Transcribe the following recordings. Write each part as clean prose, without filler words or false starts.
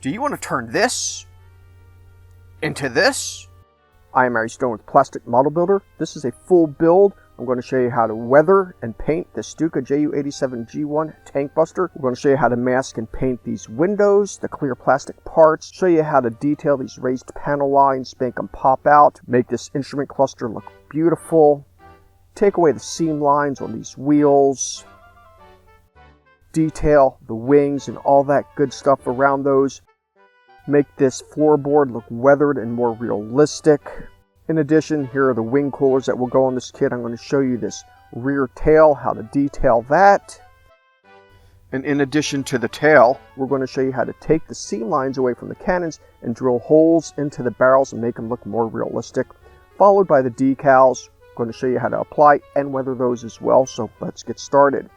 Do you want to turn this into this? I am Mary Stone with Plastic Model Builder. This is a full build. I'm going to show you how to weather and paint the Stuka Ju87G-1Tank Buster. We're going to show you how to mask and paint these windows, the clear plastic parts, show you how to detail these raised panel lines, make them pop out, make this instrument cluster look beautiful, take away the seam lines on these wheels, detail the wings and all that good stuff around those. Make this floorboard look weathered and more realistic. In addition, here are the wing coolers that will go on this kit. I'm going to show you this rear tail, how to detail that. And in addition to the tail, we're going to show you how to take the seam lines away from the cannons and drill holes into the barrels and make them look more realistic. Followed by the decals. I'm going to show you how to apply and weather those as well. So let's get started.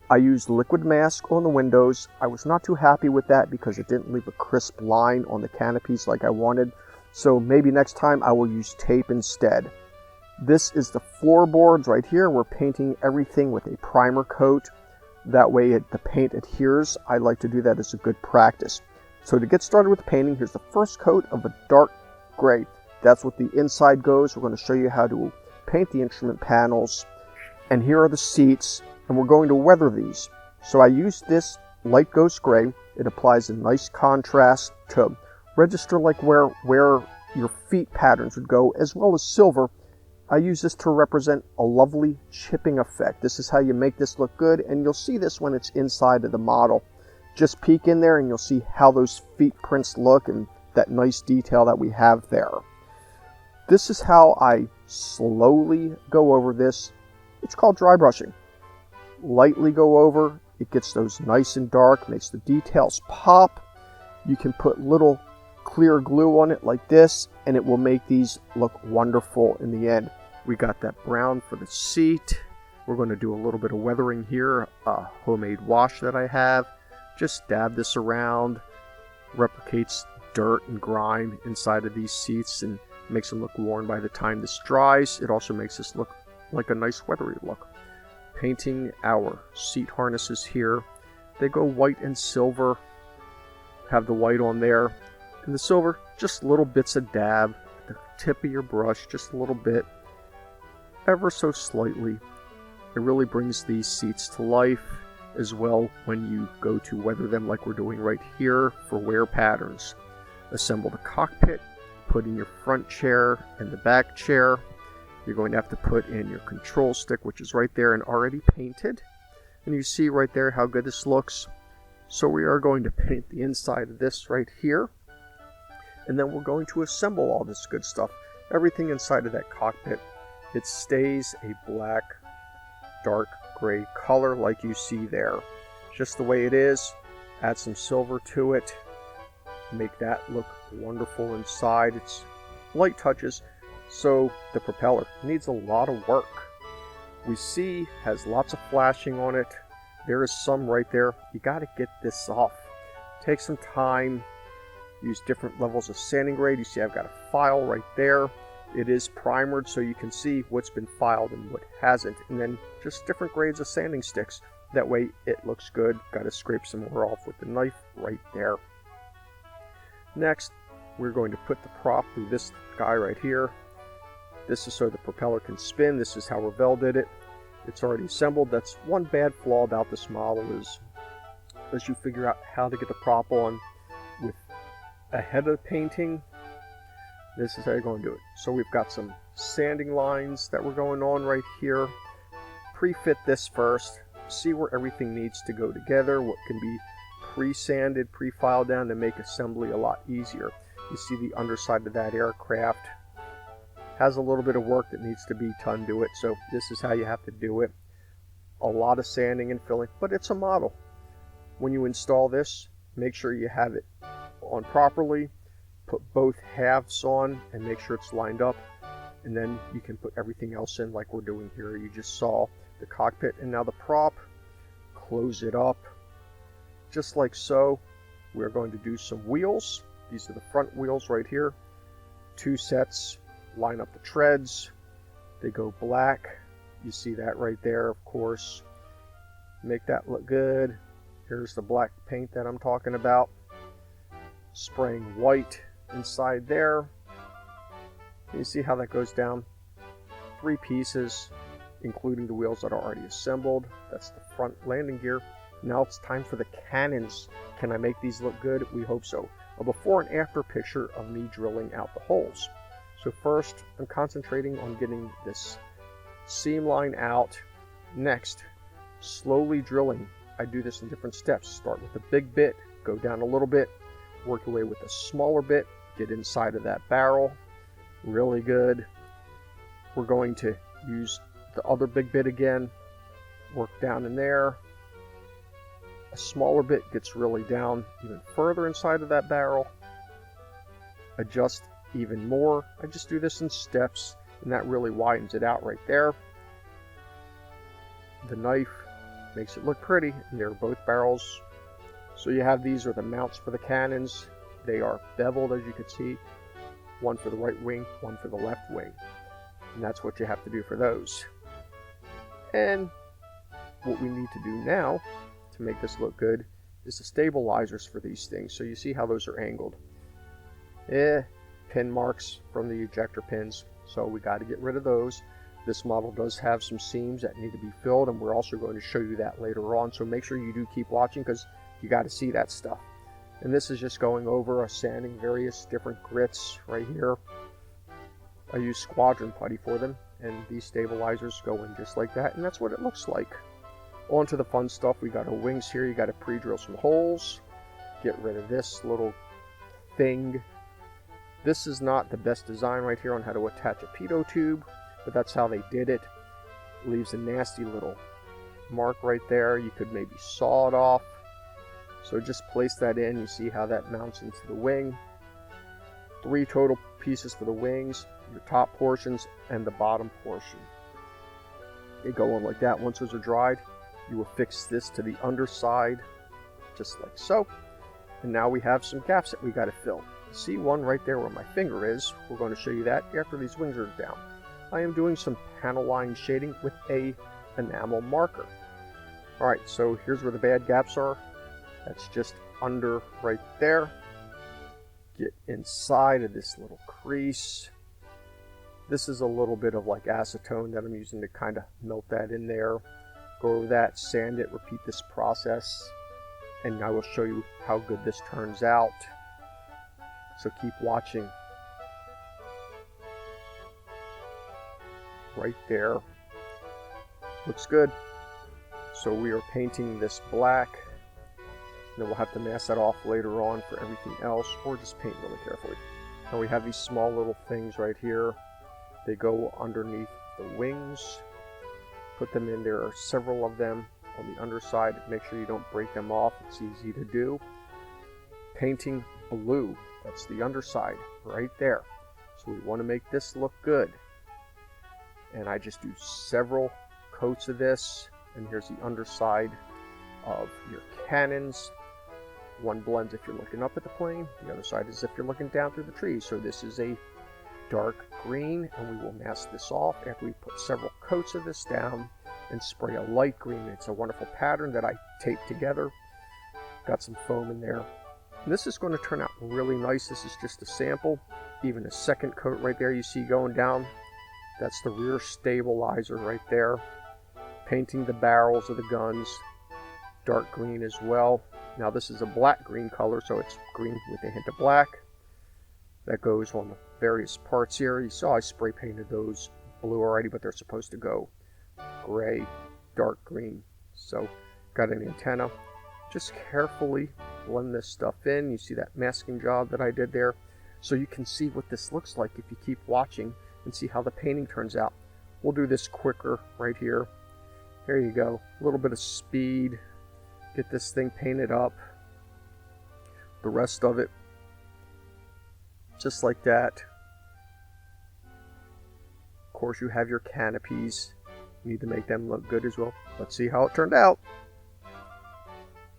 I used liquid mask on the windows. I was not too happy with that because it didn't leave a crisp line on the canopies like I wanted. So maybe next time I will use tape instead. This is the floorboards right here. We're painting everything with a primer coat. That way the paint adheres. I like to do that as a good practice. So to get started with painting, here's the first coat of a dark gray. That's what the inside goes. We're going to show you how to paint the instrument panels. And here are the seats. And we're going to weather these. So I use this light ghost gray. It applies a nice contrast to register like where your feet patterns would go, as well as silver. I use this to represent a lovely chipping effect. This is how you make this look good, and you'll see this when it's inside of the model. Just peek in there and you'll see how those feet prints look and that nice detail that we have there. This is how I slowly go over this. It's called dry brushing. Lightly go over, it gets those nice and dark, makes the details pop. You can put little clear glue on it like this, and it will make these look wonderful in the end. We got that brown for the seat. We're going to do a little bit of weathering here, a homemade wash that I have. Just dab this around, replicates dirt and grime inside of these seats and makes them look worn by the time this dries. It also makes this look like a nice weathery look. Painting our seat harnesses here. They go white and silver. Have the white on there. And the silver, just little bits of dab. The tip of your brush, just a little bit. Ever so slightly. It really brings these seats to life as well when you go to weather them like we're doing right here for wear patterns. Assemble the cockpit. Put in your front chair and the back chair. You're going to have to put in your control stick, which is right there and already painted. And you see right there how good this looks. So we are going to paint the inside of this right here. And then we're going to assemble all this good stuff. Everything inside of that cockpit. It stays a black, dark gray color like you see there. Just the way it is. Add some silver to it. Make that look wonderful inside. It's light touches. So the propeller needs a lot of work. We see has lots of flashing on it. There is some right there. You got to get this off. Take some time. Use different levels of sanding grade. You see I've got a file right there. It is primered so you can see what's been filed and what hasn't. And then just different grades of sanding sticks. That way it looks good. Got to scrape some more off with the knife right there. Next, we're going to put the prop through this guy right here. This is so the propeller can spin. This is how Revell did it. It's already assembled. That's one bad flaw about this model is as you figure out how to get the prop on with ahead of painting, this is how you're going to do it. So we've got some sanding lines that we're going on right here. Pre-fit this first. See where everything needs to go together. What can be pre-sanded, pre-filed down to make assembly a lot easier. You see the underside of that aircraft has a little bit of work that needs to be done to it, so this is how you have to do it. A lot of sanding and filling, but it's a model. When you install this, make sure you have it on properly, put both halves on and make sure it's lined up, and then you can put everything else in like we're doing here. You just saw the cockpit and now the prop. Close it up just like so. We're going to do some wheels. These are the front wheels right here. 2 sets. Line up the treads. They go black. You see that right there, of course. Make that look good. Here's the black paint that I'm talking about. spraying white inside there. You see how that goes down? 3 pieces, including the wheels that are already assembled. That's the front landing gear. Now it's time for the cannons. Can I make these look good? We hope so. A before and after picture of me drilling out the holes. So first, I'm concentrating on getting this seam line out. Next, slowly drilling. I do this in different steps. Start with a big bit, go down a little bit, work your way with a smaller bit, get inside of that barrel. Really good. We're going to use the other big bit again, work down in there. A smaller bit gets really down even further inside of that barrel. Adjust even more. I just do this in steps, and that really widens it out right there. The knife makes it look pretty, and they're both barrels. So you have, these are the mounts for the cannons. They are beveled, as you can see. One for the right wing, one for the left wing. And that's what you have to do for those. And what we need to do now to make this look good is the stabilizers for these things. So you see how those are angled. Pin marks from the ejector pins. So we got to get rid of those. This model does have some seams that need to be filled, and we're also going to show you that later on. So make sure you do keep watching, because you got to see that stuff. And this is just going over sanding various different grits right here. I use squadron putty for them, and these stabilizers go in just like that, and that's what it looks like. On to the fun stuff. We got our wings here. You got to pre-drill some holes, get rid of this little thing. This is not the best design right here on how to attach a pitot tube, but that's how they did it. Leaves a nasty little mark right there. You could maybe saw it off. So just place that in. You see how that mounts into the wing. 3 total pieces for the wings, your top portions and the bottom portion. They go on like that. Once those are dried, you will fix this to the underside, just like so. And now we have some gaps that we got to fill. See one right there where my finger is. We're going to show you that after these wings are down. I am doing some panel line shading with a enamel marker. Alright, so here's where the bad gaps are. That's just under right there. Get inside of this little crease. This is a little bit of like acetone that I'm using to kind of melt that in there. Go over that, sand it, repeat this process, and I will show you how good this turns out. So keep watching. Right there. Looks good. So we are painting this black. And then we'll have to mask that off later on for everything else, or just paint really carefully. Now we have these small little things right here. They go underneath the wings. Put them in. There are several of them on the underside. Make sure you don't break them off. It's easy to do. Painting blue. That's the underside right there. So we want to make this look good. And I just do several coats of this. And here's the underside of your cannons. One blends if you're looking up at the plane. The other side is if you're looking down through the trees. So this is a dark green, and we will mask this off after we put several coats of this down and spray a light green. It's a wonderful pattern that I taped together. Got some foam in there. And this is going to turn out really nice. This is just a sample. Even a second coat right there you see going down. That's the rear stabilizer right there. Painting the barrels of the guns dark green as well. Now this is a black green color, so it's green with a hint of black. That goes on the various parts here. You saw I spray painted those blue already, but they're supposed to go gray, dark green. So got an antenna. Just carefully blend this stuff in. You see that masking job that I did there. So you can see what this looks like if you keep watching and see how the painting turns out. We'll do this quicker right here. There you go. A little bit of speed. Get this thing painted up. The rest of it, just like that. Of course, you have your canopies. You need to make them look good as well. Let's see how it turned out.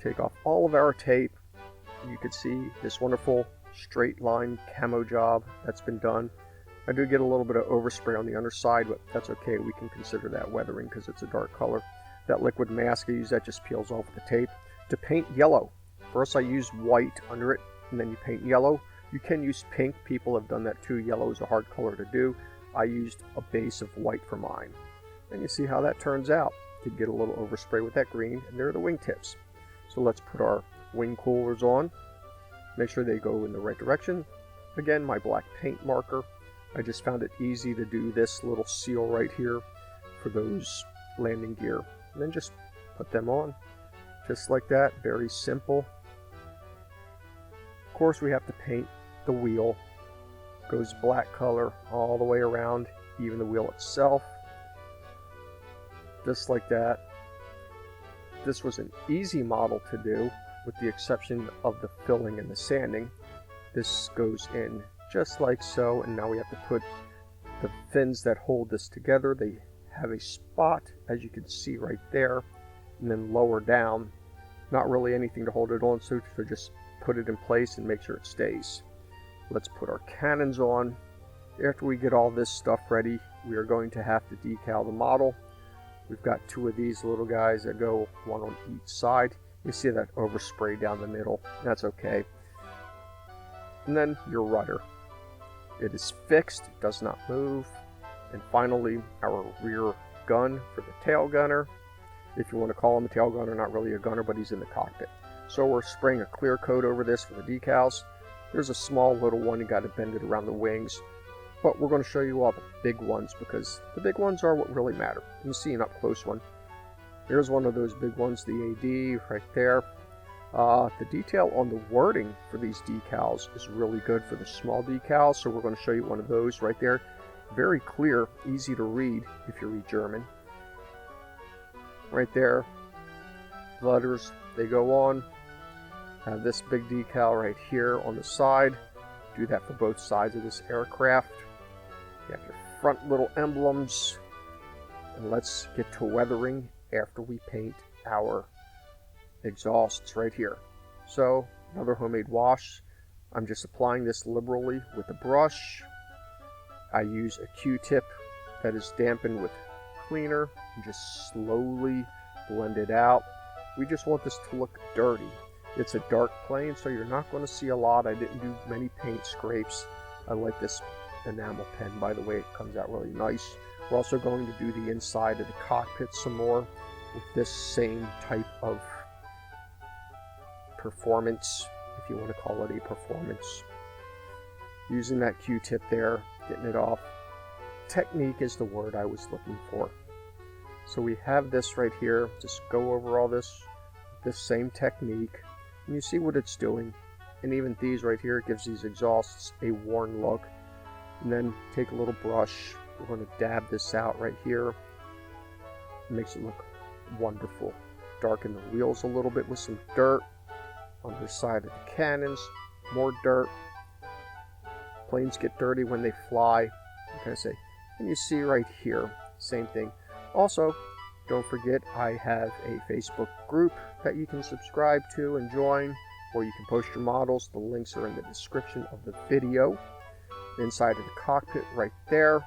Take off all of our tape. You can see this wonderful straight line camo job that's been done. I do get a little bit of overspray on the underside, but that's okay. We can consider that weathering because it's a dark color. That liquid mask I use, that just peels off with the tape. To paint yellow, first I use white under it, and then you paint yellow. You can use pink. People have done that too. Yellow is a hard color to do. I used a base of white for mine. And you see how that turns out. Did get a little overspray with that green, and there are the wingtips. So let's put our wing coolers on. Make sure they go in the right direction. Again, my black paint marker. I just found it easy to do this little seal right here for those landing gear. And then just put them on. Just like that. Very simple. Of course, we have to paint the wheel. Goes black color all the way around, even the wheel itself. Just like that. This was an easy model to do, with the exception of the filling and the sanding. This goes in just like so, and now we have to put the fins that hold this together. They have a spot, as you can see right there, and then lower down. Not really anything to hold it on, so just put it in place and make sure it stays. Let's put our cannons on. After we get all this stuff ready, we are going to have to decal the model. We've got two of these little guys that go one on each side. You see that overspray down the middle. That's okay. And then your rudder. It is fixed, it does not move. And finally, our rear gun for the tail gunner. If you want to call him a tail gunner, not really a gunner, but he's in the cockpit. So we're spraying a clear coat over this for the decals. There's a small little one, you got to bend it around the wings. But we're going to show you all the big ones, because the big ones are what really matter. You can see an up close one. Here's one of those big ones, the AD right there. The detail on the wording for these decals is really good for the small decals, so we're going to show you one of those right there. Very clear, easy to read if you read German. Right there, letters, they go on. Have this big decal right here on the side. Do that for both sides of this aircraft. You have your front little emblems. And let's get to weathering after we paint our exhausts right here. So, another homemade wash. I'm just applying this liberally with a brush. I use a Q-tip that is dampened with cleaner and just slowly blend it out. We just want this to look dirty. It's a dark plane, so you're not going to see a lot. I didn't do many paint scrapes. I like this enamel pen, by the way. It comes out really nice. We're also going to do the inside of the cockpit some more with this same type of performance, if you want to call it a performance. Using that Q-tip there, getting it off. Technique is the word I was looking for. So we have this right here. Just go over all this same technique. And you see what it's doing. And even these right here, it gives these exhausts a worn look. And then take a little brush. We're going to dab this out right here. It makes it look wonderful. Darken the wheels a little bit with some dirt. Underside of the cannons, more dirt. Planes get dirty when they fly. What can I say? And you see right here, same thing. Also, don't forget I have a Facebook group that you can subscribe to and join, or you can post your models. The links are in the description of the video. Inside of the cockpit right there.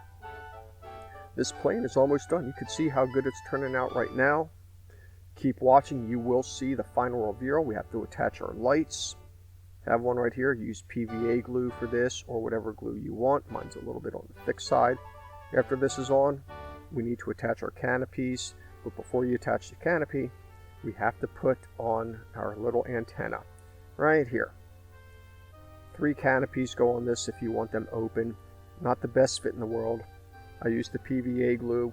This plane is almost done. You can see how good it's turning out right now. Keep watching, you will see the final reveal. We have to attach our lights. Have one right here. Use PVA glue for this, or whatever glue you want. Mine's a little bit on the thick side. After this is on, we need to attach our canopies. But before you attach the canopy, we have to put on our little antenna right here. 3 canopies go on this if you want them open. Not the best fit in the world. I use the PVA glue.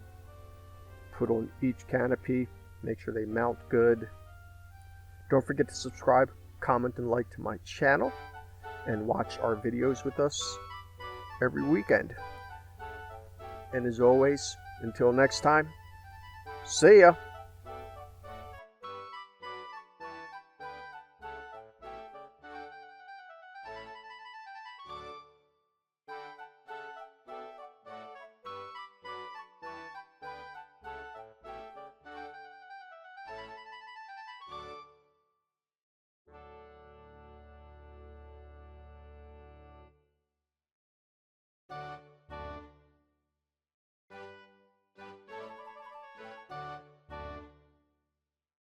Put on each canopy. Make sure they mount good. Don't forget to subscribe, comment, and like to my channel. And watch our videos with us every weekend. And as always, until next time, see ya!